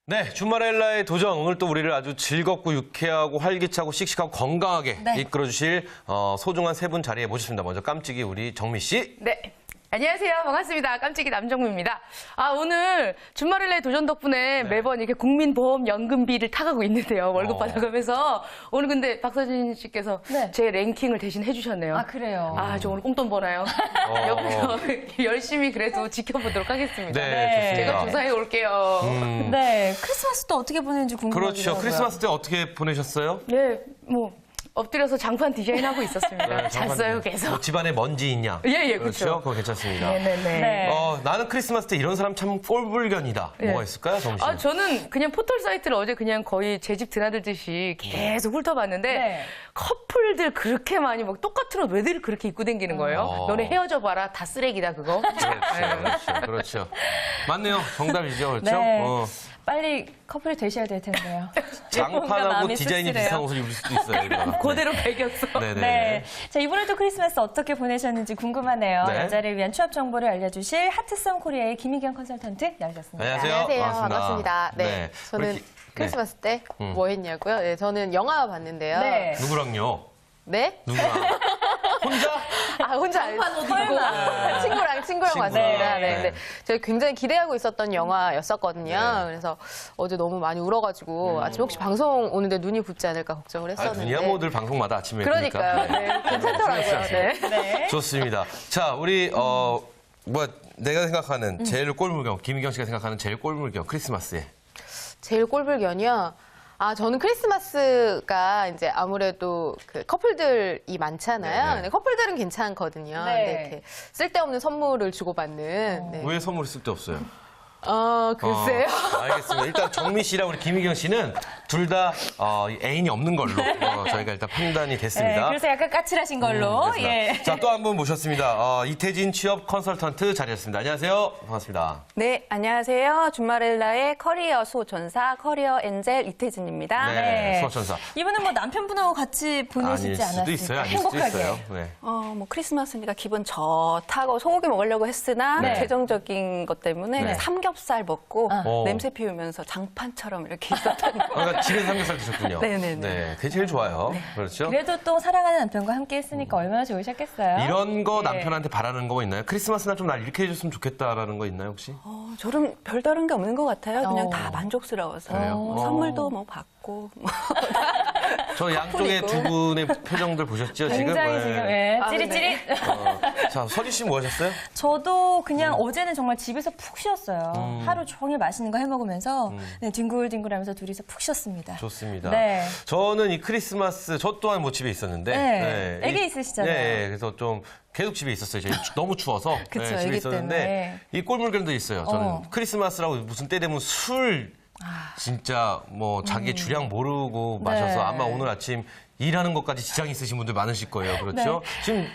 네, 주말엘라의 도전. 오늘 또 우리를 아주 즐겁고 유쾌하고 활기차고 씩씩하고 건강하게 이끌어주실 소중한 세 분 자리에 모셨습니다. 먼저 깜찍이 우리 정미 씨. 네. 안녕하세요. 반갑습니다. 깜찍이 남정미입니다. 오늘 주말엘라의 도전 덕분에 매번 이렇게 국민보험연금비를 타가고 있는데요. 월급 받아가면서. 오늘 근데 박서진 씨께서 제 랭킹을 대신 해주셨네요. 그래요? 저 오늘 꽁돈 버나요? 옆에서 열심히 그래도 지켜보도록 하겠습니다. 네, 좋습니다. 제가 조사해 올게요. 네, 크리스마스 또 어떻게 보내는지 궁금하고요. 그렇죠. 크리스마스 때 어떻게 보내셨어요? 네, 엎드려서 장판 디자인하고 있었습니다. 잤어요, 계속. 뭐 집안에 먼지 있냐? 예, 그렇죠. 그렇죠. 그거 괜찮습니다. 네네네. 나는 크리스마스 때 이런 사람 참 꼴불견이다. 뭐가 있을까요, 정미 씨? 저는 그냥 포털 사이트를 어제 그냥 거의 제 집 드나들듯이 계속 훑어봤는데 커플들 그렇게 많이 막 똑같은 옷 왜들 그렇게 입고 다니는 거예요? 너네 헤어져 봐라. 다 쓰레기다, 그거. 그렇죠. 맞네요. 정답이죠. 그렇죠? 네. 빨리 커플이 되셔야 될 텐데요. 장판하고 마음이 디자인이 씁쓸해요. 비슷한 옷을 입을 수도 있어요. 이거. 그대로 배겼어. 네네. 네. 자, 이번에도 크리스마스 어떻게 보내셨는지 궁금하네요. 네. 여자를 위한 취업 정보를 알려주실 하트썸 코리아의 김희경 컨설턴트 나오셨습니다. 안녕하세요. 반갑습니다. 네, 저는 크리스마스 때 뭐 했냐고요? 네, 저는 영화 봤는데요. 네. 누구랑요? 네? 누구랑? 혼자? 혼자 아니고 친구랑 왔습니다. 네. 제가 굉장히 기대하고 있었던 영화였었거든요. 그래서 어제 너무 많이 울어가지고 아침 혹시 방송 오는데 눈이 붓지 않을까 걱정을 했었는데. 눈이야 뭐 늘 방송마다 아침에 그러니까요. 그러니까. 네, 괜찮더라고요. 네. 좋습니다. 자, 우리 내가 생각하는 제일 꼴물경, 김희경 씨가 생각하는 제일 꼴물경 크리스마스에. 제일 꼴불견이요. 저는 크리스마스가 이제 아무래도 그 커플들이 많잖아요. 근데 커플들은 괜찮거든요. 근데 이렇게 쓸데없는 선물을 주고받는. 네. 왜 선물을 쓸 데 없어요? 글쎄요. 알겠습니다. 일단 정미 씨랑 우리 김희경 씨는 둘 다 애인이 없는 걸로 저희가 일단 판단이 됐습니다. 네, 그래서 약간 까칠하신 걸로. 예. 자, 또 한 분 모셨습니다. 이태진 취업 컨설턴트 자리했습니다. 안녕하세요. 반갑습니다. 네, 안녕하세요. 주말엘라의 커리어 소전사 커리어 엔젤 이태진입니다. 네, 수호천사. 이분은 뭐 남편분하고 같이 보내시지 아닐 수도 않았을까? 있어요. 아닐 수도 행복하게. 있어요. 네. 뭐 크리스마스니까 기분 좋다고 소고기 먹으려고 했으나 재정적인 것 때문에 삼겹살 먹고 냄새 피우면서 장판처럼 이렇게 있었던 거. 그러니까 집에서 삼겹살 드셨군요. 네네네. 네, 그게 제일 좋아요. 그렇죠? 그래도 또 사랑하는 남편과 함께 했으니까 얼마나 좋으셨겠어요? 이런 거 남편한테 바라는 거 있나요? 크리스마스 날 좀 날 이렇게 해줬으면 좋겠다라는 거 있나요, 혹시? 저는 별다른 게 없는 것 같아요. 그냥 다 만족스러워서. 그래요? 선물도 뭐 받고. 저 양쪽에 두 분의 표정들 보셨죠, 지금? 굉장히 지금 찌릿찌릿. 자, 서리 씨 뭐 하셨어요? 저도 그냥 어제는 정말 집에서 푹 쉬었어요. 하루 종일 맛있는 거 해먹으면서 뒹굴뒹굴하면서 둘이서 푹 쉬었습니다. 좋습니다. 네. 저는 이 크리스마스, 저 또한 뭐 집에 있었는데. 애기 있으시잖아요. 네, 그래서 좀 계속 집에 있었어요. 저희 너무 추워서. 그쵸, 집에 애기 있었는데. 때문에. 이 꼴물견도 있어요. 저는 크리스마스라고 무슨 때 되면 술, 진짜 뭐 자기 주량 모르고 마셔서 아마 오늘 아침 일하는 것까지 지장이 있으신 분들 많으실 거예요. 그렇죠?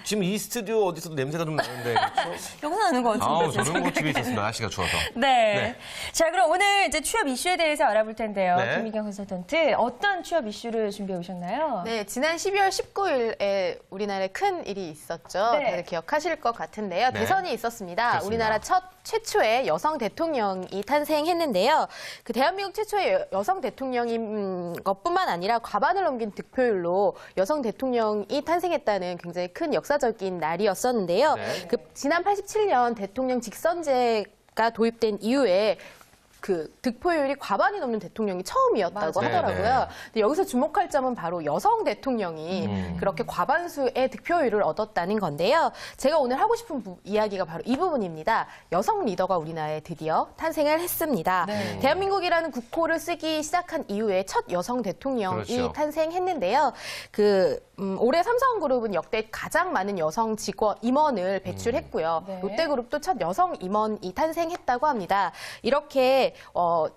지금 이 스튜디오 어디서도 냄새가 좀 나는데. 그렇죠? 여기서 나는 것 같은데. 저는 뭐 집에 있었습니다. 날씨가 추워서. 네. 자, 그럼 오늘 이제 취업 이슈에 대해서 알아볼 텐데요. 네. 김희경 컨설턴트, 어떤 취업 이슈를 준비해 오셨나요? 네, 지난 12월 19일에 우리나라에 큰 일이 있었죠. 네. 다들 기억하실 것 같은데요. 네. 대선이 있었습니다. 그렇습니다. 우리나라 최초의 여성 대통령이 탄생했는데요. 그 대한민국 최초의 여성 대통령인 것뿐만 아니라 과반을 넘긴 득표율로 여성 대통령이 탄생했다는 굉장히 큰 역사적인 날이었었는데요. 네. 그 지난 87년 대통령 직선제가 도입된 이후에 그 득표율이 과반이 넘는 대통령이 처음이었다고 맞아요. 하더라고요. 네, 네. 근데 여기서 주목할 점은 바로 여성 대통령이 그렇게 과반수의 득표율을 얻었다는 건데요. 제가 오늘 하고 싶은 이야기가 바로 이 부분입니다. 여성 리더가 우리나라에 드디어 탄생을 했습니다. 대한민국이라는 국호를 쓰기 시작한 이후에 첫 여성 대통령이 그렇죠. 탄생했는데요. 올해 삼성그룹은 역대 가장 많은 여성 임원을 배출했고요. 네. 롯데그룹도 첫 여성 임원이 탄생했다고 합니다. 이렇게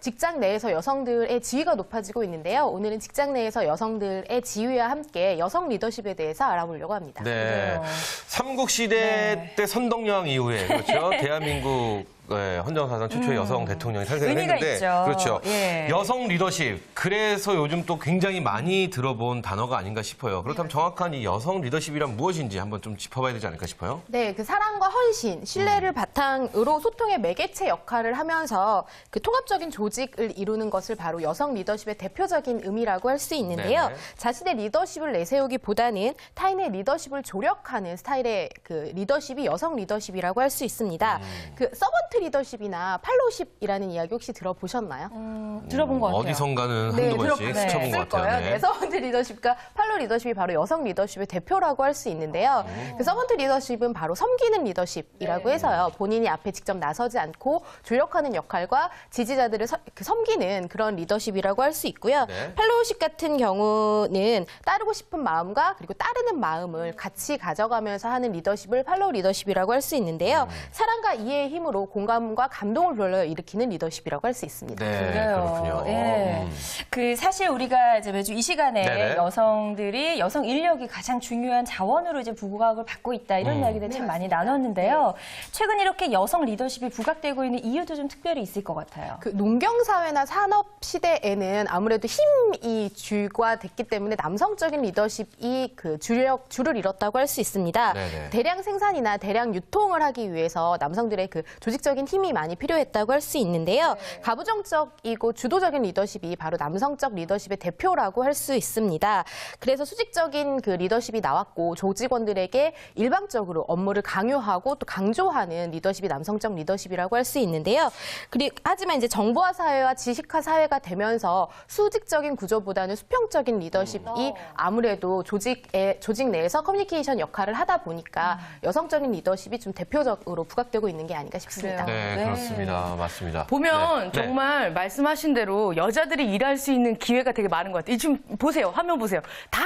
직장 내에서 여성들의 지위가 높아지고 있는데요. 오늘은 직장 내에서 여성들의 지위와 함께 여성 리더십에 대해서 알아보려고 합니다. 네. 삼국시대 때 선덕여왕 이후에, 그렇죠? 대한민국 헌정사상 최초의 여성 대통령이 탄생을 의미가 했는데 있죠. 그렇죠. 예. 여성 리더십. 그래서 요즘 또 굉장히 많이 들어본 단어가 아닌가 싶어요. 그렇다면 정확한 이 여성 리더십이란 무엇인지 한번 좀 짚어봐야 되지 않을까 싶어요. 네, 그 사랑과 헌신, 신뢰를 바탕으로 소통의 매개체 역할을 하면서 그 통합적인 조직을 이루는 것을 바로 여성 리더십의 대표적인 의미라고 할 수 있는데요. 네네. 자신의 리더십을 내세우기보다는 타인의 리더십을 조력하는 스타일의 그 리더십이 여성 리더십이라고 할 수 있습니다. 그 서번트 리더십이나 팔로우십이라는 이야기 혹시 들어보셨나요? 들어본 것 같아요. 어디선가는 한두 번씩 스쳐본 것 같아요. 거예요. 네. 네, 서번트 리더십과 팔로우 리더십이 바로 여성 리더십의 대표라고 할 수 있는데요. 그 서번트 리더십은 바로 섬기는 리더십이라고 해서요. 본인이 앞에 직접 나서지 않고 조력하는 역할과 지지자들을 섬기는 그런 리더십이라고 할 수 있고요. 네. 팔로우십 같은 경우는 따르고 싶은 마음과 그리고 따르는 마음을 같이 가져가면서 하는 리더십을 팔로우 리더십이라고 할 수 있는데요. 사랑과 이해의 힘으로 공감과 감동을 불러일으키는 리더십이라고 할 수 있습니다. 네, 그렇군요. 예. 그 사실 우리가 이제 매주 이 시간에 네네. 여성들이 여성 인력이 가장 중요한 자원으로 이제 부각을 받고 있다 이런 이야기들 참 많이 나눴는데요. 최근 이렇게 여성 리더십이 부각되고 있는 이유도 좀 특별히 있을 것 같아요. 그 농경 사회나 산업 시대에는 아무래도 힘이 주가 됐기 때문에 남성적인 리더십이 그 줄을 잃었다고 할 수 있습니다. 네네. 대량 생산이나 대량 유통을 하기 위해서 남성들의 그 조직적인 힘이 많이 필요했다고 할 수 있는데요. 가부장적이고 주도적인 리더십이 바로 남성적 리더십의 대표라고 할 수 있습니다. 그래서 수직적인 그 리더십이 나왔고 조직원들에게 일방적으로 업무를 강요하고 또 강조하는 리더십이 남성적 리더십이라고 할 수 있는데요. 하지만 이제 정보화 사회와 지식화 사회가 되면서 수직적인 구조보다는 수평적인 리더십이 아무래도 조직 내에서 커뮤니케이션 역할을 하다 보니까 여성적인 리더십이 좀 대표적으로 부각되고 있는 게 아닌가 싶습니다. 네, 그렇습니다. 맞습니다. 보면 네. 정말 말씀하신 대로 여자들이 일할 수 있는 기회가 되게 많은 것 같아요. 지금 보세요. 화면 보세요. 다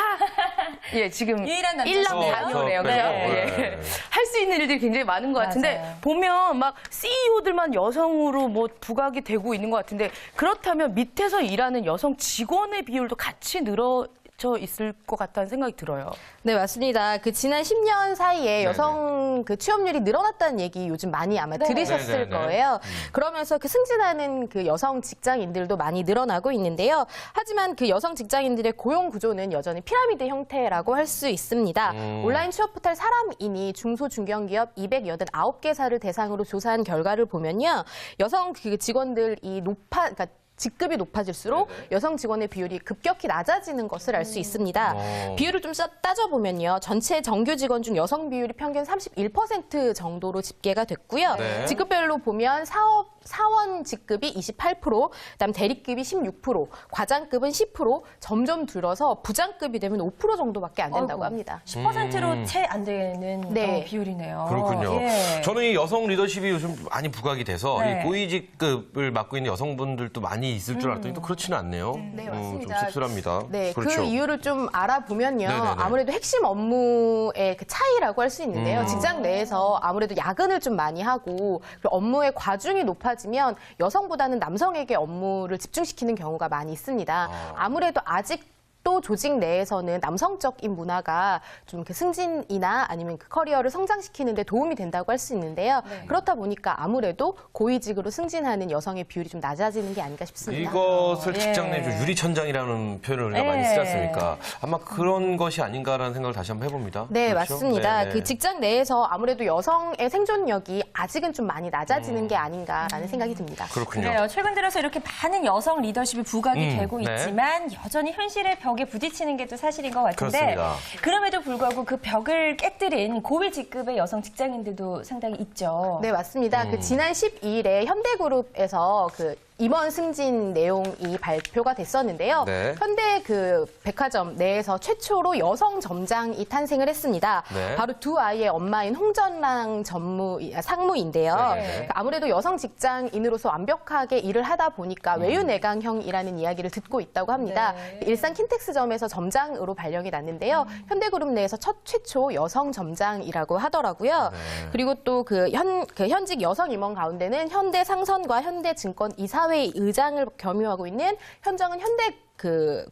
예, 지금 유일한 남자 일남 저 다녀오네요. 빼고. 그죠? 네. 예. 할 수 있는 일들이 굉장히 많은 것 같은데 맞아요. 보면 막 CEO들만 여성으로 뭐 부각이 되고 있는 것 같은데 그렇다면 밑에서 일하는 여성 직원의 비율도 같이 늘어져 있을 것 같다는 생각이 들어요. 네, 맞습니다. 그 지난 10년 사이에 여성 그 취업률이 늘어났다는 얘기 요즘 많이 아마 들으셨을 네네네. 거예요. 그러면서 그 승진하는 그 여성 직장인들도 많이 늘어나고 있는데요. 하지만 그 여성 직장인들의 고용 구조는 여전히 피라미드 형태라고 할 수 있습니다. 온라인 취업 포털 사람인이 중소 중견기업 289개사를 대상으로 조사한 결과를 보면요. 여성 그 직원들이 그러니까 직급이 높아질수록 여성 직원의 비율이 급격히 낮아지는 것을 알 수 있습니다. 비율을 좀 따져보면요. 전체 정규 직원 중 여성 비율이 평균 31% 정도로 집계가 됐고요. 네. 직급별로 보면 사원 직급이 28%, 그다음 대리급이 16%, 과장급은 10%, 점점 줄어서 부장급이 되면 5% 정도밖에 안 된다고 합니다. 10%로 채 안 되는 네. 비율이네요. 그렇군요. 예. 저는 이 여성 리더십이 요즘 많이 부각이 돼서 네. 이 고위직급을 맡고 있는 여성분들도 많이 있을 줄 알았더니 또 그렇지는 않네요. 네, 좀 맞습니다. 씁쓸합니다. 네, 그렇죠. 그 이유를 좀 알아보면요. 네네네. 아무래도 핵심 업무의 그 차이라고 할 수 있는데요. 직장 내에서 아무래도 야근을 좀 많이 하고 그리고 업무의 과중이 높아지면 여성보다는 남성에게 업무를 집중시키는 경우가 많이 있습니다. 아무래도 아직 또 조직 내에서는 남성적인 문화가 좀 그 승진이나 아니면 그 커리어를 성장시키는 데 도움이 된다고 할 수 있는데요. 그렇다 보니까 아무래도 고위직으로 승진하는 여성의 비율이 좀 낮아지는 게 아닌가 싶습니다. 이것을 예. 직장 내 유리천장이라는 표현을 우리가 많이 쓰지 않습니까? 아마 그런 것이 아닌가라는 생각을 다시 한번 해봅니다. 네, 그렇죠? 맞습니다. 네. 그 직장 내에서 아무래도 여성의 생존력이 아직은 좀 많이 낮아지는 게 아닌가라는 생각이 듭니다. 그렇군요. 그래요. 최근 들어서 이렇게 많은 여성 리더십이 부각이 되고 네. 있지만 여전히 현실의 벽에 부딪히는 게 또 사실인 것 같은데 그렇습니다. 그럼에도 불구하고 그 벽을 깨뜨린 고위 직급의 여성 직장인들도 상당히 있죠. 네, 맞습니다. 그 지난 12일에 현대그룹에서 그 임원 승진 내용이 발표가 됐었는데요. 네. 현대 그 백화점 내에서 최초로 여성 점장이 탄생을 했습니다. 네. 바로 두 아이의 엄마인 홍전랑 상무인데요. 네. 아무래도 여성 직장인으로서 완벽하게 일을 하다 보니까 외유내강형이라는 이야기를 듣고 있다고 합니다. 일산 킨텍스점에서 점장으로 발령이 났는데요. 현대그룹 내에서 최초 여성 점장이라고 하더라고요. 그리고 또 현직 여성 임원 가운데는 현대상선과 현대증권 이사 사회 의장을 겸임하고 있는 현정은 현대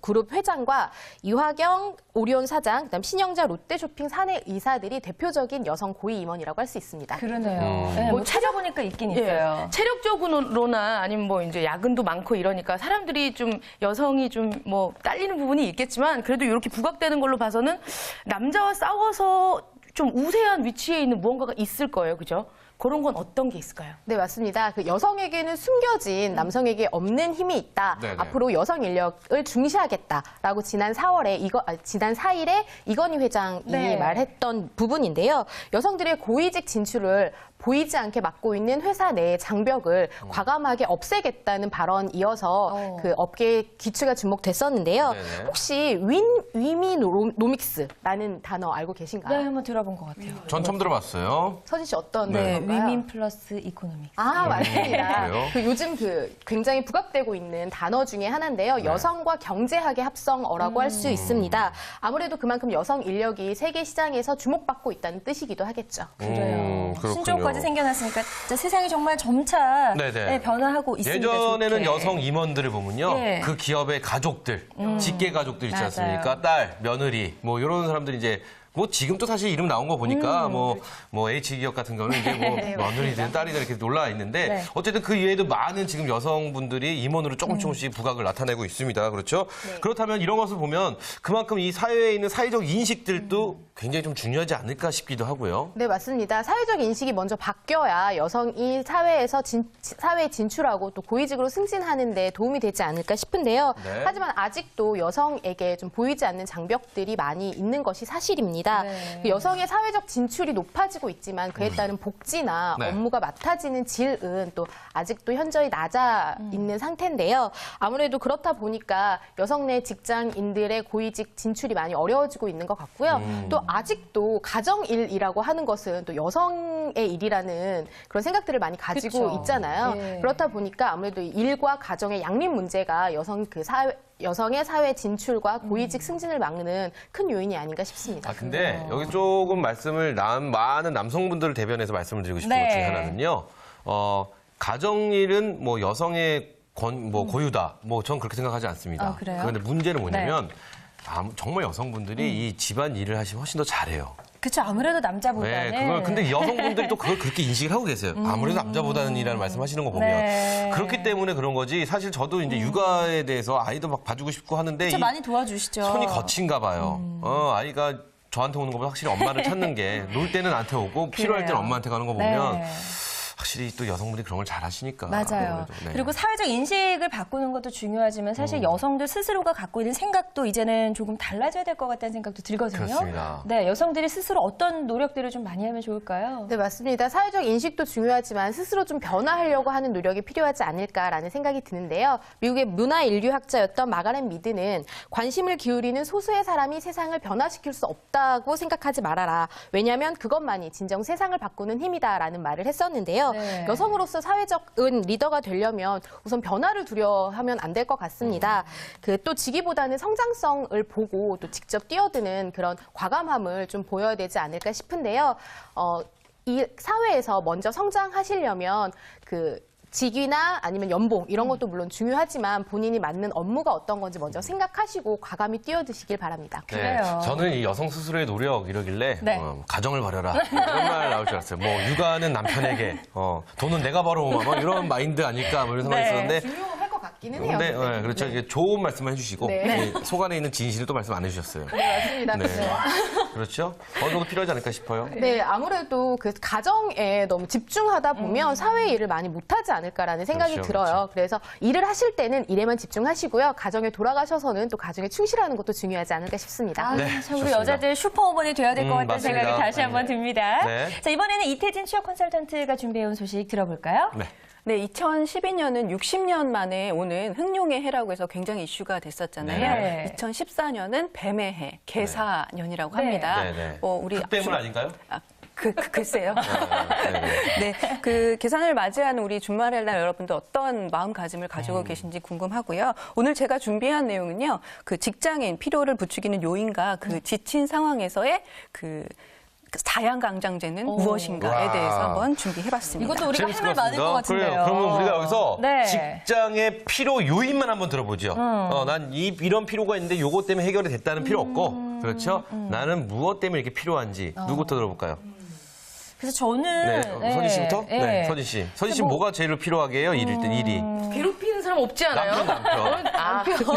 그룹 회장과 이화경 오리온 사장, 그다음 신영자 롯데쇼핑 사내 이사들이 대표적인 여성 고위 임원이라고 할 수 있습니다. 그러네요. 네, 뭐 찾아보니까 있긴 있어요. 체력적으로나 아니면 뭐 이제 야근도 많고 이러니까 사람들이 좀 여성이 좀 뭐 딸리는 부분이 있겠지만 그래도 이렇게 부각되는 걸로 봐서는 남자와 싸워서 좀 우세한 위치에 있는 무언가가 있을 거예요. 그죠? 그런 건 어떤 게 있을까요? 네, 맞습니다. 그 여성에게는 숨겨진 남성에게 없는 힘이 있다. 네네. 앞으로 여성 인력을 중시하겠다라고 지난 4일에 이건희 회장이 네. 말했던 부분인데요. 여성들의 고위직 진출을 보이지 않게 막고 있는 회사 내의 장벽을 과감하게 없애겠다는 발언 이어서 그 업계의 기추가 주목됐었는데요. 네네. 혹시 위미노믹스라는 단어 알고 계신가요? 네, 한번 들어본 것 같아요. 전 처음 들어봤어요. 서진 씨 어떤 네, 건가요? 위민 플러스 이코노믹스. 아, 맞습니다. 그래요? 그 요즘 굉장히 부각되고 있는 단어 중에 하나인데요. 여성과 경제학의 합성어라고 할 수 있습니다. 아무래도 그만큼 여성 인력이 세계 시장에서 주목받고 있다는 뜻이기도 하겠죠. 그래요. 그렇군요. 신조어까지 생겨났으니까 진짜 세상이 정말 점차 네네. 네, 변화하고 있습니다. 예전에는 좋게. 여성 임원들을 보면요. 예. 그 기업의 가족들, 직계 가족들 있지 맞아요. 않습니까? 딸, 며느리, 뭐 이런 사람들이 이제 뭐 지금 또 사실 이름 나온 거 보니까 뭐 H기업 같은 거는 이제 뭐 며느리든 딸이든 이렇게 올라와 있는데 네. 어쨌든 그 이외에도 많은 지금 여성분들이 임원으로 조금씩 부각을 나타내고 있습니다. 그렇죠? 그렇다면 이런 것을 보면 그만큼 이 사회에 있는 사회적 인식들도 굉장히 좀 중요하지 않을까 싶기도 하고요. 네, 맞습니다. 사회적 인식이 먼저 바뀌어야 여성이 사회에서 사회에 진출하고 또 고위직으로 승진하는 데 도움이 되지 않을까 싶은데요. 네. 하지만 아직도 여성에게 좀 보이지 않는 장벽들이 많이 있는 것이 사실입니다. 네. 그 여성의 사회적 진출이 높아지고 있지만 그에 따른 복지나 네. 업무가 맡아지는 질은 또 아직도 현저히 낮아 있는 상태인데요. 아무래도 그렇다 보니까 여성 내 직장인들의 고위직 진출이 많이 어려워지고 있는 것 같고요. 또 아직도 가정일이라고 하는 것은 또 여성의 일이라는 그런 생각들을 많이 가지고 그쵸. 있잖아요. 예. 그렇다 보니까 아무래도 일과 가정의 양립 문제가 여성의 사회 진출과 고위직 승진을 막는 큰 요인이 아닌가 싶습니다. 아, 근데 여기 조금 많은 남성분들을 대변해서 말씀을 드리고 싶은 네. 것 중에 하나는요. 가정일은 뭐 여성의 고유다. 뭐 전 그렇게 생각하지 않습니다. 아, 그래요? 그런데 문제는 뭐냐면 정말 여성분들이 이 집안 일을 하시면 훨씬 더 잘해요. 그쵸, 아무래도 남자보다는. 네, 근데 여성분들이 또 그걸 그렇게 인식을 하고 계세요. 아무래도 남자보다는이라는 말씀하시는 거 보면 네. 그렇기 때문에 그런 거지. 사실 저도 이제 육아에 대해서 아이도 막 봐주고 싶고 하는데 진짜 많이 도와주시죠. 손이 거친가 봐요. 아이가 저한테 오는 것보다 확실히 엄마를 찾는 게 놀 때는 나한테 오고 필요할 때는 그래요. 엄마한테 가는 거 보면 네. 확실히 또 여성분들이 그런 걸 잘 하시니까. 맞아요. 아무래도, 네. 그리고 사회적 인식을 바꾸는 것도 중요하지만 사실 여성들 스스로가 갖고 있는 생각도 이제는 조금 달라져야 될 것 같다는 생각도 들거든요. 그렇습니다. 네, 여성들이 스스로 어떤 노력들을 좀 많이 하면 좋을까요? 네, 맞습니다. 사회적 인식도 중요하지만 스스로 좀 변화하려고 하는 노력이 필요하지 않을까라는 생각이 드는데요. 미국의 문화인류학자였던 마가렛 미드는 관심을 기울이는 소수의 사람이 세상을 변화시킬 수 없다고 생각하지 말아라. 왜냐하면 그것만이 진정 세상을 바꾸는 힘이다라는 말을 했었는데요. 네. 여성으로서 사회적인 리더가 되려면 우선 변화를 두려워하면 안 될 것 같습니다. 또 지기보다는 성장성을 보고 또 직접 뛰어드는 그런 과감함을 좀 보여야 되지 않을까 싶은데요. 이 사회에서 먼저 성장하시려면 직위나 아니면 연봉 이런 것도 물론 중요하지만 본인이 맡는 업무가 어떤 건지 먼저 생각하시고 과감히 뛰어드시길 바랍니다. 네, 그래요. 저는 이 여성 스스로의 노력 이러길래 네. 가정을 벌여라 이런 말 나올 줄 알았어요. 뭐 육아는 남편에게, 돈은 내가 벌어오마 뭐 이런 마인드 아닐까 뭐 이런 생각이 네. 있었는데 중요할 것 같기는 해요. 근데 그렇죠. 이게 좋은 말씀을 해주시고 네. 속 안에 있는 진실을 또 말씀 안 해주셨어요. 네, 맞습니다. 네. 그렇죠? 어느 정도 필요하지 않을까 싶어요. 네, 아무래도 그 가정에 너무 집중하다 보면 사회 일을 많이 못하지 않을까라는 생각이 그렇죠, 들어요. 그렇죠. 그래서 일을 하실 때는 일에만 집중하시고요. 가정에 돌아가셔서는 또 가정에 충실하는 것도 중요하지 않을까 싶습니다. 아, 네, 참 우리 좋습니다. 여자들 슈퍼우먼이 돼야 될 것 같다는 맞습니다. 생각이 다시 한번 듭니다. 네. 자, 이번에는 이태진 취업 컨설턴트가 준비해온 소식 들어볼까요? 네. 네, 2012년은 60년 만에 오는 흑룡의 해라고 해서 굉장히 이슈가 됐었잖아요. 네. 2014년은 뱀의 해, 개사년이라고 네. 합니다. 네, 네. 우리 흑뱀은 아닌가요? 글쎄요. 네. 네, 그 계산을 맞이하는 우리 주말의 날 여러분들 어떤 마음가짐을 가지고 계신지 궁금하고요. 오늘 제가 준비한 내용은요, 그 직장인 필요를 부추기는 요인과 그 지친 상황에서의 그 자양강장제는 무엇인가에 와. 대해서 한번 준비해봤습니다. 이것도 우리가 할 재밌을 말 많을 것 같은데요. 그래요. 그러면 우리가 여기서 네. 직장의 필요 요인만 한번 들어보죠. 난 이런 필요가 있는데 요것 때문에 해결이 됐다는 필요 없고, 그렇죠? 나는 무엇 때문에 이렇게 필요한지 누구부터 들어볼까요? 그래서 저는 네, 선희 씨부터? 예. 네, 선희 씨. 선희 씨 뭐가 제일 필요하게 해요? 일일 땐 일이. 괴롭히는 사람 없지 않아요?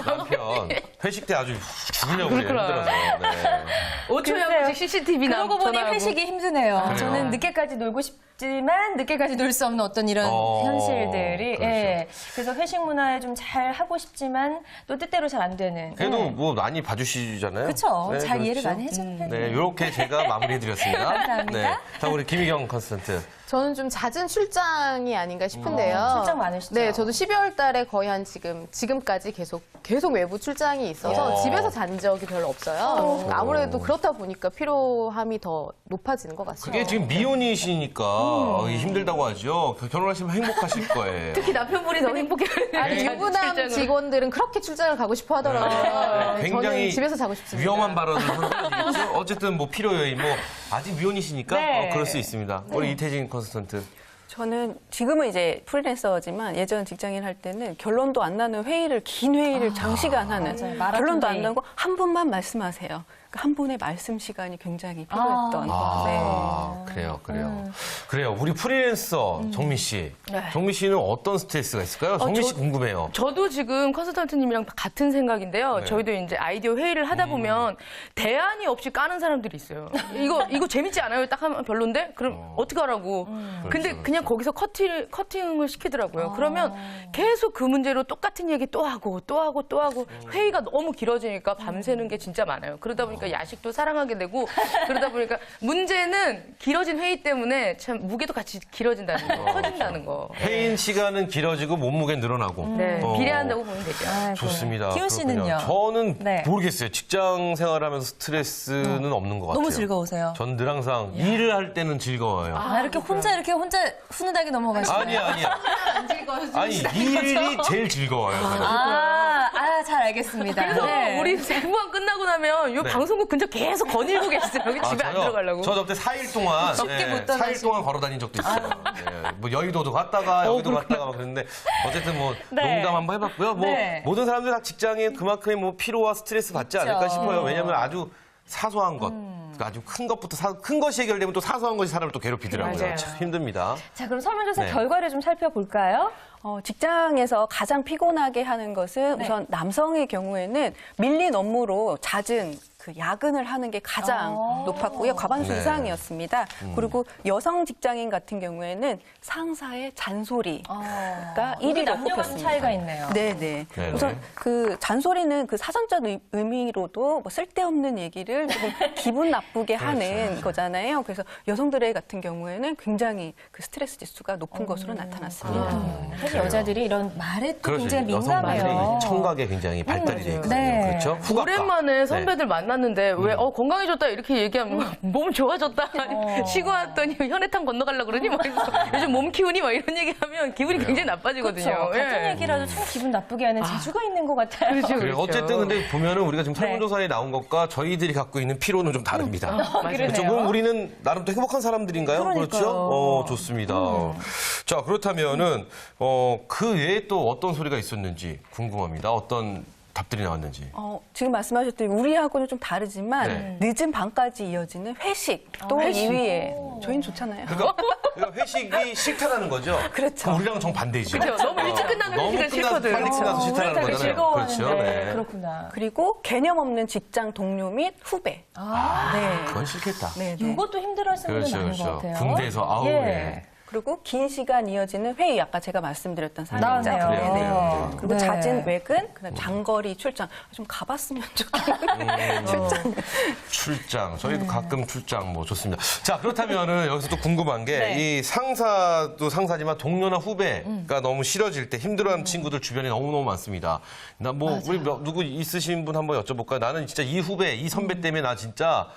남편. 회식 때 아주 죽으려고 그래요. 그렇구나. 힘들어서. 네. 5초에 한 번씩 CCTV나 그러고 보니 전화하고. 회식이 힘드네요. 그래요. 저는 늦게까지 놀고 싶지만 늦게까지 놀 수 없는 어떤 이런 현실들이. 그렇죠. 예. 그래서 회식 문화에 좀 잘 하고 싶지만 또 뜻대로 잘 안 되는. 그래도 뭐 많이 봐주시잖아요. 그렇죠. 네, 잘 이해를 그렇죠. 많이 해주는 네, 이렇게 제가 마무리해드렸습니다. 감사합니다. 네. 자, 우리 김희경 컨설턴트. 저는 좀 잦은 출장이 아닌가 싶은데요. 출장 많으시죠? 네, 저도 12월 달에 거의 한 지금까지 계속 외부 출장이 있어서 집에서 잔 적이 별로 없어요. 아무래도 그렇다 보니까 피로함이 더 높아지는 것 같습니다. 그게 지금 미혼이시니까 힘들다고 하죠. 결혼하시면 행복하실 거예요. 특히 남편분이 더 행복해하는 아니, 유부남 직원들은 그렇게 출장을 가고 싶어 하더라고요. 네, 굉장히 저는 집에서 자고 싶습니다. 위험한 발언을 하는 거죠. 어쨌든 뭐 필요 요인, 뭐 아직 미혼이시니까 네. 그럴 수 있습니다. 우리 이태진 컨설턴트. 저는 지금은 이제 프리랜서지만 예전 직장인 할 때는 결론도 안 나는 회의를 긴 회의를 장시간 하는 맞아요. 마라톤 결론도 회의. 안 나고 한 분만 말씀하세요. 그러니까 한 분의 말씀 시간이 굉장히 필요했던. 네. 그래요. 우리 프리랜서 정민 씨. 네. 정민 씨는 어떤 스트레스가 있을까요? 정민 씨 궁금해요. 저도 지금 컨설턴트님이랑 같은 생각인데요. 네. 저희도 이제 아이디어 회의를 하다 보면 대안이 없이 까는 사람들이 있어요. 이거 재밌지 않아요? 딱 하면 별론데? 그럼 어떻게 하라고? 근데 그렇죠. 그냥 거기서 커팅을 시키더라고요. 그러면 계속 그 문제로 똑같은 얘기 또 하고 또 하고 또 하고 회의가 너무 길어지니까 밤새는 게 진짜 많아요. 그러다 보니까 야식도 사랑하게 되고 그러다 보니까 문제는 길어진 회의 때문에 참 무게도 같이 길어진다는 거, 커진다는 거. 회인 시간은 길어지고 몸무게는 늘어나고. 네, 어, 비례한다고 보면 되죠. 아이고. 좋습니다. 기훈 씨는요? 그렇군요. 저는 네. 모르겠어요. 직장 생활하면서 스트레스는 없는 것 같아요. 너무 즐거우세요. 전 늘 항상 일을 할 때는 즐거워요. 이렇게 혼자 훈훈하게 넘어가시나요? 아니야. 아니, 일이 제일 즐거워요. 저는. 잘 알겠습니다. 그래서 네. 우리 공부가 끝나고 나면 이 네. 방송국 근처 계속 거닐고 계세요. 여기 집에 안 저요? 들어가려고. 저 그때 4일 동안 쉽게 못 4일 떠나시고. 동안 걸어 다닌 적도 있어요. 네, 뭐 여의도도 갔다가 여기도 갔다가 막 그랬는데 어쨌든 뭐 네. 농담 한번 해봤고요. 뭐 네. 모든 사람들이 다 직장에 그만큼의 뭐 피로와 스트레스 받지 않을까 싶어요. 왜냐하면 아주 사소한 것, 그러니까 아주 큰 것부터 큰 것이 해결되면 또 사소한 것이 사람을 또 괴롭히더라고요. 맞아요. 참 힘듭니다. 자, 그럼 설문조사 네. 결과를 좀 살펴볼까요? 직장에서 가장 피곤하게 하는 것은 우선 남성의 경우에는 밀린 업무로 낮은 그 야근을 하는 게 가장 높았고요. 과반수 네. 이상이었습니다. 그리고 여성 직장인 같은 경우에는 상사의 잔소리가 1위로 남녀간 꼽혔습니다. 차이가 있네요. 네네. 네네. 우선 그 잔소리는 그 사전적 의미로도 뭐 쓸데없는 얘기를 조금 기분 나쁘게 하는 거잖아요. 그래서 여성들의 같은 경우에는 굉장히 그 스트레스 지수가 높은 것으로 나타났습니다. 사실 여자들이 이런 말에 또 그렇죠. 굉장히 여성 말이 민감해요. 청각에 굉장히 발달이 되어 있거든요. 네. 그렇죠? 후각과. 오랜만에 선배들 만났는데 왜 건강해졌다 이렇게 얘기하면 음. 몸 좋아졌다 쉬고 왔더니 현해탄 건너가려고 그러니 막 이러면서 요즘 몸 키우니 막 이런 얘기하면 기분이 굉장히 나빠지거든요. 그렇죠. 같은 예. 얘기라도 참 기분 나쁘게 하는 재주가 있는 것 같아요. 그렇죠, 그래요. 그렇죠. 어쨌든 근데 보면은 우리가 지금 네. 설문조사에 나온 것과 저희들이 갖고 있는 피로는 좀 다릅니다. 그렇죠. 그러네요. 그럼 우리는 나름 또 행복한 사람들인가요? 그러니까요. 그렇죠? 좋습니다. 자, 그렇다면은 그 외에 또 어떤 소리가 있었는지 궁금합니다. 어떤 답들이 나왔는지. 지금 말씀하셨던 우리하고는 좀 다르지만 네. 늦은 밤까지 이어지는 회식도 2위에 저희는 좋잖아요. 그러니까 회식이 싫다라는 거죠? 그렇죠. 그럼 우리랑 정반대이죠. 그렇죠. 너무 일찍 끝나는 너무 회식은 싫거든. 빨리 끝나서 싫다는 되게 거잖아요. 즐거워하는데 그렇죠. 네. 그렇구나. 그리고 개념 없는 직장 동료 및 후배. 네. 그건 싫겠다. 네, 네. 이것도 힘들어하시는 분은 많은 것 같아요. 군대에서 아우. 예. 네. 그리고 긴 시간 이어지는 회의, 아까 제가 말씀드렸던 사례죠. 나왔네요. 네. 그리고 네. 잦은 외근, 그다음 장거리 출장. 좀 가봤으면 좋겠는데 출장. 출장. 저희도 가끔 출장 뭐 좋습니다. 자, 그렇다면은 여기서 또 궁금한 게 이 상사도 상사지만 동료나 후배가 너무 싫어질 때 힘들어하는 친구들 주변에 너무너무 많습니다. 나 뭐 우리 누구 있으신 분 한번 여쭤볼까요? 나는 진짜 이 후배, 이 선배 때문에 나 진짜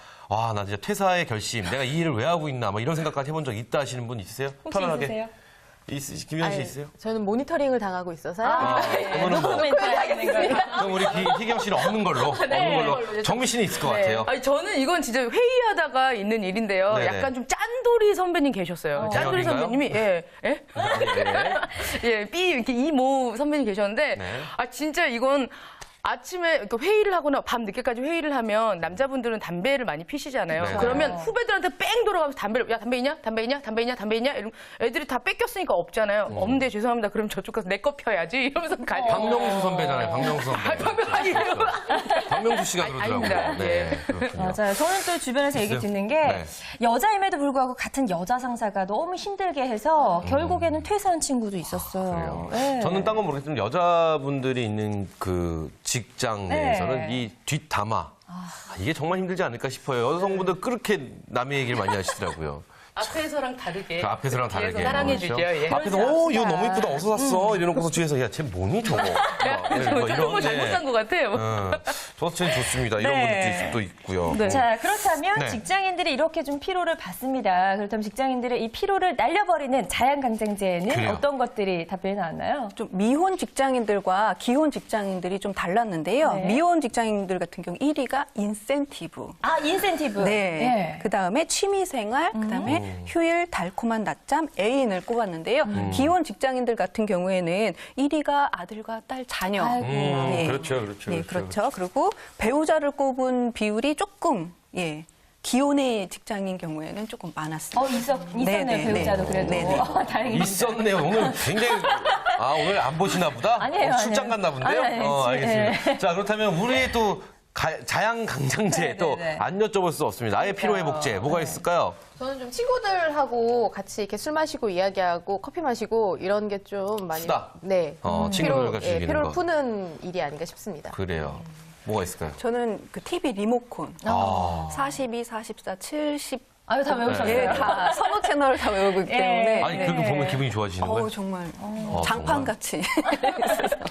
퇴사의 결심. 내가 이 일을 왜 하고 있나 뭐 이런 생각까지 해본 적 있다 하시는 분 있으세요? 혹시 편안하게. 있으세요? 김현 씨 있어요? 저는 모니터링을 당하고 있어서요. 그거는 뭐 그럼 우리 희경 씨는 없는 걸로 없는 걸로 정미 씨는 있을 것 같아요. 아니, 저는 이건 진짜 회의하다가 있는 일인데요. 네네. 약간 좀 짠돌이 선배님 계셨어요. 짠돌이 대역인가요? 선배님이 예, 삐 이렇게 이모 선배님 계셨는데 네. 아 진짜 이건 아침에 그러니까 회의를 하거나 밤 늦게까지 회의를 하면 남자분들은 담배를 많이 피시잖아요. 네. 그러면 후배들한테 뺑 돌아가면서 담배를 야 담배 있냐? 담배 있냐? 담배 있냐? 담배 있냐? 이러면 애들이 다 뺏겼으니까 없잖아요. 없는데 죄송합니다. 그럼 저쪽 가서 내 거 펴야지 이러면서 가죠. 박명수 선배잖아요. 박명수 선배. 아니에요. 박명수 씨가 그러더라고요. 아닙니다. 네, 그렇군요. 맞아요. 저는 또 주변에서 얘기 있어요? 듣는 게 네. 여자임에도 불구하고 같은 여자 상사가 너무 힘들게 해서 결국에는 퇴사한 친구도 있었어요. 그래요. 네. 저는 딴 건 모르겠지만 여자분들이 있는 그 직장 내에서는 이 뒷담화 이게 정말 힘들지 않을까 싶어요. 여성분들 그렇게 남의 얘기를 많이 하시더라고요. 앞에서랑 다르게. 그 앞에서랑 뒤에서 다르게. 사랑해주죠. 그렇죠? 예. 앞에서 이거 너무 이쁘다 어서 샀어 이러놓고서 뒤에서 야 쟤 뭐니 저거. 저런 거 잘못 산 것 같아요. 저도 쟤 좋습니다. 이런 네. 분들도 있고요. 네. 자, 그렇다면 네. 직장인들이 이렇게 좀 피로를 받습니다. 그렇다면 직장인들의 이 피로를 날려버리는 자양강장제에는 그래요. 어떤 것들이 답변이 나왔나요? 좀 미혼 직장인들과 기혼 직장인들이 좀 달랐는데요. 네. 미혼 직장인들 같은 경우 1위가 인센티브. 아, 인센티브. 네. 그 다음에 취미생활, 그 다음에 휴일, 달콤한 낮잠, 애인을 꼽았는데요. 기혼 직장인들 같은 경우에는 1위가 아들과 딸, 자녀. 아이고. 네. 그렇죠. 네, 그렇죠. 그리고 배우자를 꼽은 비율이 조금, 기혼의 직장인 경우에는 조금 많았습니다. 있었네요, 네, 배우자도 네. 그래도. 네, 네. 다행입니다. 있었네요. 오늘 굉장히 오늘 안 보시나 보다. 아니에요, 출장 아니에요. 갔나 본데요. 아니에요, 알겠습니다. 자 그렇다면 우리의 또 자양강장제 또 안 여쭤볼 수 없습니다. 나의 피로회복제 뭐가 있을까요? 저는 좀 친구들하고 같이 이렇게 술 마시고 이야기하고 커피 마시고 이런 게 좀 많이 수다. 네. 친구들과 즐기는 피로를 거. 푸는 일이 아닌가 싶습니다. 그래요. 뭐가 있을까요? 저는 그 TV 리모콘. 아. 42, 44, 70. 아유, 다 외우셨어요. 예, 다 서너 채널을 다 외우고 있기 때문에. 아니 그거 보면 기분이 좋아지는 거예요? 정말 정말. 장판같이.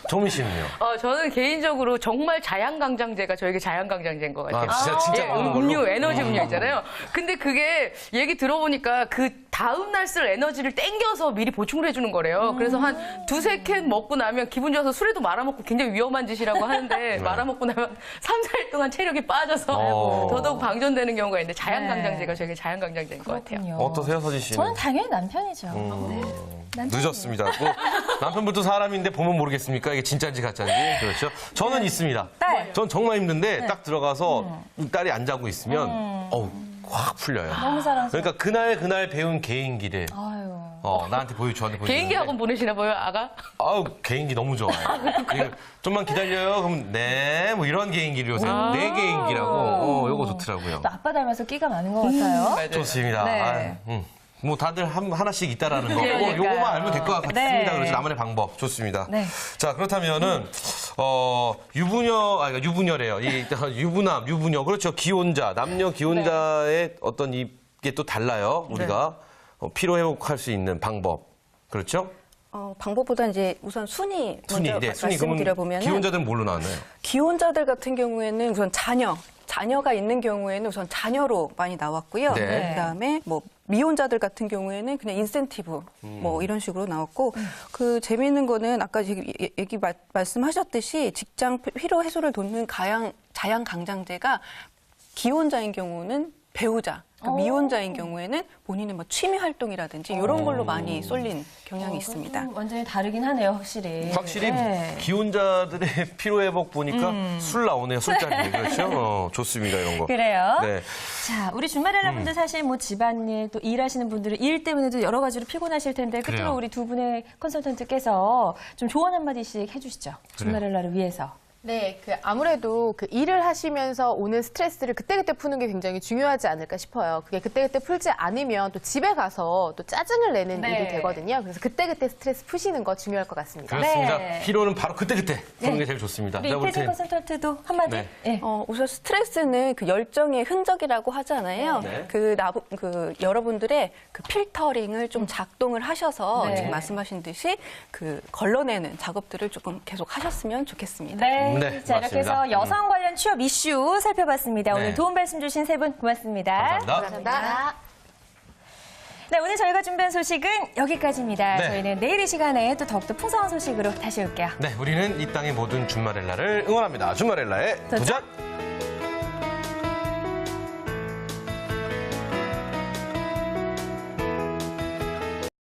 정민 씨는요? 저는 개인적으로 정말 자양강장제가 저에게 자양강장제인 것 같아요. 진짜 예, 먹는 걸로? 음료, 에너지 음료 있잖아요. 근데 그게 얘기 들어보니까 그 다음날 쓸 에너지를 땡겨서 미리 보충을 해주는 거래요. 그래서 한 두세 캔 먹고 나면 기분 좋아서 술에도 말아먹고 굉장히 위험한 짓이라고 하는데 말아먹고 나면 3, 4일 동안 체력이 빠져서 더더욱 방전되는 경우가 있는데 자양강장제가 저에게 자양강장제인 것 같아요. 그렇군요. 어떠세요, 서진 씨는? 저는 당연히 남편이죠. 늦었습니다. 뭐, 남편분도 사람인데 보면 모르겠습니까? 이게 진짜인지 가짜인지. 그렇죠. 저는 있습니다. 딸. 전 정말 힘든데 딱 들어가서 딸이 안 자고 있으면 확 풀려요. 너무 사랑스러워. 그러니까 그날 배운 개인기를 아유. 나한테 저한테 보여주는데 개인기 학원 보내시나 봐요, 아가? 아우 개인기 너무 좋아요. 이거 좀만 기다려요. 그럼 네, 뭐 이런 개인기를 요새 네 개인기라고. 요거 좋더라고요. 또 아빠 닮아서 끼가 많은 것 같아요. 좋습니다. 네. 뭐 다들 하나씩 있다라는 거. 그러니까요. 요거만 알면 될 것 같습니다. 네. 그렇죠. 나만의 방법 좋습니다. 네. 자 그렇다면은 유부녀래요. 이 유부남, 유부녀 그렇죠. 기혼자, 남녀 기혼자의 어떤 이게 또 달라요. 우리가 피로 회복할 수 있는 방법 그렇죠? 방법보다 이제 우선 순위 먼저 순위 말씀드려보면 기혼자들은 뭘로 나왔나요? 기혼자들 같은 경우에는 우선 자녀가 있는 경우에는 우선 자녀로 많이 나왔고요. 네. 그다음에 뭐 미혼자들 같은 경우에는 그냥 인센티브 뭐 이런 식으로 나왔고 그 재미있는 거는 아까 말씀하셨듯이 직장 피로 해소를 돕는 자양강장제가 기혼자인 경우는 배우자, 미혼자인 경우에는 본인의 뭐 취미 활동이라든지 이런 걸로 많이 쏠린 경향이 있습니다. 완전히 다르긴 하네요, 확실히. 확실히 네. 기혼자들의 피로 회복 보니까 술 나오네요. 술자리 그렇죠? 좋습니다 이런 거. 그래요. 네. 자, 우리 주말엘라 분들 사실 뭐 집안일 또 일하시는 분들은 일 때문에도 여러 가지로 피곤하실 텐데 끝으로 그래요. 우리 두 분의 컨설턴트께서 좀 조언 한마디씩 해주시죠. 주말엘라를 위해서. 네, 아무래도 그 일을 하시면서 오는 스트레스를 그때그때 푸는 게 굉장히 중요하지 않을까 싶어요. 그게 그때그때 풀지 않으면 또 집에 가서 또 짜증을 내는 네. 일이 되거든요. 그래서 그때그때 스트레스 푸시는 거 중요할 것 같습니다. 그렇습니다. 네. 피로는 바로 그때그때 푸는 게 제일 좋습니다. 우리 자, 우리 이태진 컨설턴트도 한마디. 네. 예. 우선 스트레스는 그 열정의 흔적이라고 하잖아요. 네. 그 여러분들의 그 필터링을 좀 작동을 하셔서 네. 지금 말씀하신 듯이 그 걸러내는 작업들을 조금 계속 하셨으면 좋겠습니다. 네. 네, 자, 이렇게 해서 맞습니다. 여성 관련 취업 이슈 살펴봤습니다. 네. 오늘 도움 말씀 주신 세 분 고맙습니다. 감사합니다. 감사합니다. 네, 오늘 저희가 준비한 소식은 여기까지입니다. 네. 저희는 내일 이 시간에 또 더욱더 풍성한 소식으로 다시 올게요. 네, 우리는 이 땅의 모든 준마렐라를 응원합니다. 준마렐라의 도전!